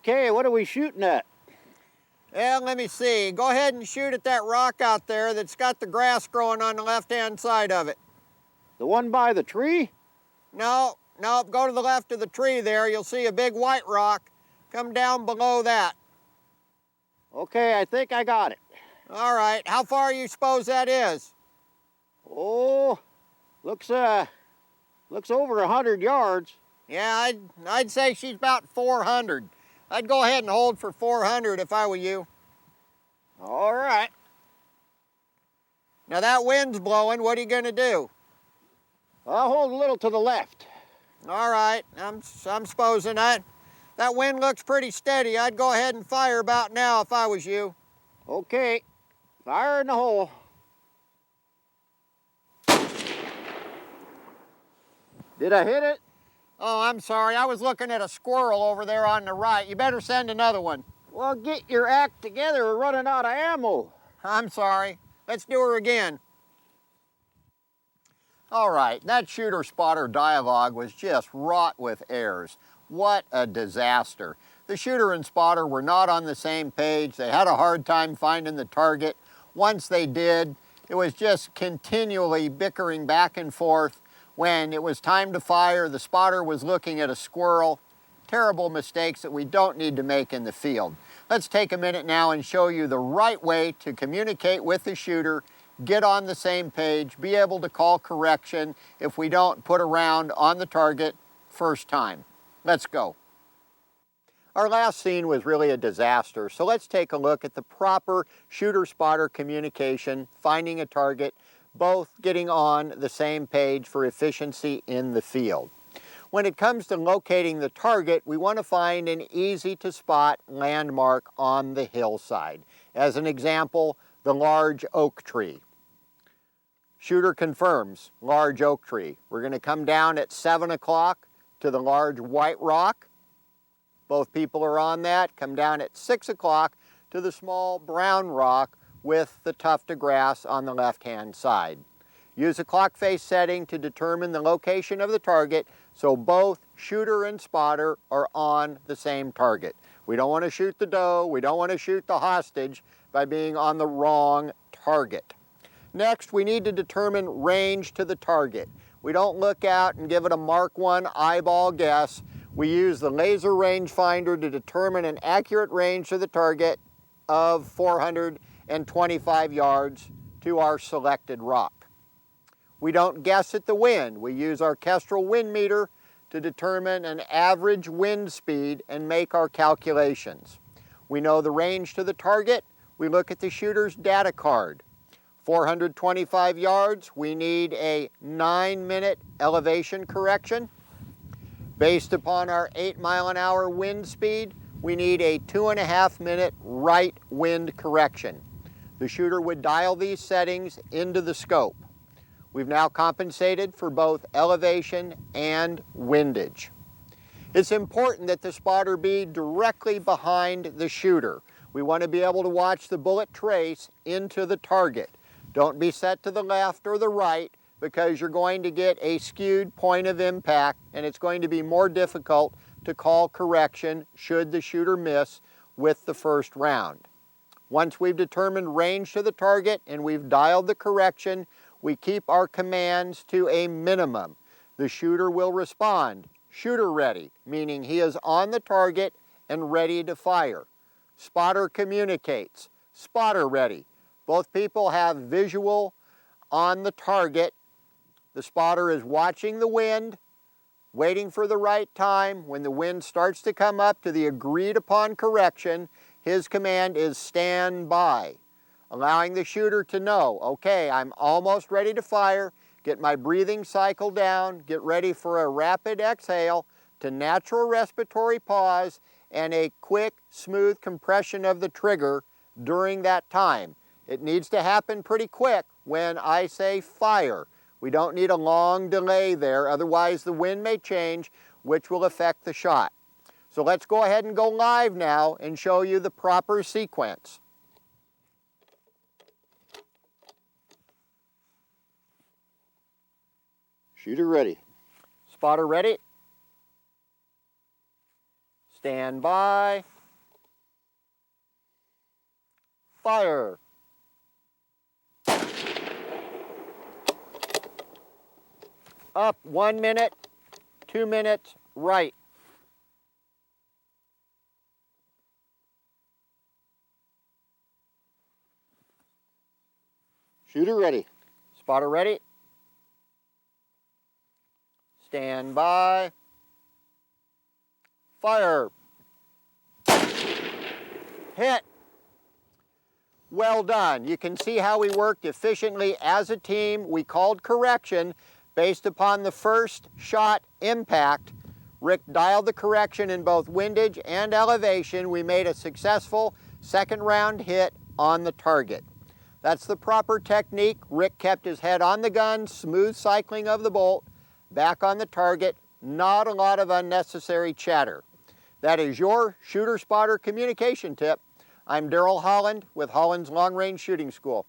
Okay, what are we shooting at? Well, let me see. Go ahead and shoot at that rock out there that's got the grass growing on the left-hand side of it. The one by the tree? No, go to the left of the tree there. You'll see a big white rock. Come down below that. Okay, I think I got it. All right, how far you suppose that is? Oh, looks over 100 yards. Yeah, I'd say she's about 400. I'd go ahead and hold for 400 if I were you. All right. Now that wind's blowing, what are you gonna do? I'll hold a little to the left. All right, I'm supposing that wind looks pretty steady. I'd go ahead and fire about now if I was you. Okay, fire in the hole. Did I hit it? Oh, I'm sorry. I was looking at a squirrel over there on the right. You better send another one. Well, get your act together. We're running out of ammo. I'm sorry. Let's do her again. All right, that shooter-spotter dialogue was just wrought with errors. What a disaster. The shooter and spotter were not on the same page. They had a hard time finding the target. Once they did, it was just continually bickering back and forth. When it was time to fire, the spotter was looking at a squirrel. Terrible mistakes that we don't need to make in the field. Let's take a minute now and show you the right way to communicate with the shooter, get on the same page, be able to call correction if we don't put a round on the target first time. Let's go. Our last scene was really a disaster, so let's take a look at the proper shooter-spotter communication, finding a target, both getting on the same page for efficiency in the field. When it comes to locating the target, we want to find an easy-to-spot landmark on the hillside. As an example, the large oak tree. Shooter confirms, large oak tree. We're going to come down at 7 o'clock to the large white rock. Both people are on that. Come down at 6 o'clock to the small brown rock with the tuft of grass on the left-hand side. Use a clock face setting to determine the location of the target so both shooter and spotter are on the same target. We don't want to shoot the doe, we don't want to shoot the hostage by being on the wrong target. Next, we need to determine range to the target. We don't look out and give it a Mark 1 eyeball guess. We use the laser rangefinder to determine an accurate range to the target of 425 yards to our selected rock. We don't guess at the wind. We use our Kestrel wind meter to determine an average wind speed and make our calculations. We know the range to the target. We look at the shooter's data card. 425 yards, we need a 9-minute elevation correction. Based upon our 8-mile-an-hour wind speed, we need a 2.5-minute right wind correction. The shooter would dial these settings into the scope. We've now compensated for both elevation and windage. It's important that the spotter be directly behind the shooter. We want to be able to watch the bullet trace into the target. Don't be set to the left or the right because you're going to get a skewed point of impact and it's going to be more difficult to call correction should the shooter miss with the first round. Once we've determined range to the target and we've dialed the correction, we keep our commands to a minimum. The shooter will respond, shooter ready, meaning he is on the target and ready to fire. Spotter communicates, spotter ready. Both people have visual on the target. The spotter is watching the wind, waiting for the right time. When the wind starts to come up to the agreed upon correction, his command is stand by, allowing the shooter to know, okay, I'm almost ready to fire, get my breathing cycle down, get ready for a rapid exhale to natural respiratory pause and a quick, smooth compression of the trigger during that time. It needs to happen pretty quick when I say fire. We don't need a long delay there, otherwise the wind may change, which will affect the shot. So let's go ahead and go live now and show you the proper sequence. Shooter ready. Spotter ready. Stand by. Fire. Up 1 minute, 2 minutes, right. Shooter ready. Spotter ready. Stand by. Fire. Hit. Well done. You can see how we worked efficiently as a team. We called correction based upon the first shot impact. Rick dialed the correction in both windage and elevation. We made a successful second round hit on the target. That's the proper technique. Rick kept his head on the gun, smooth cycling of the bolt, back on the target, not a lot of unnecessary chatter. That is your shooter spotter communication tip. I'm Darrell Holland with Holland's Long Range Shooting School.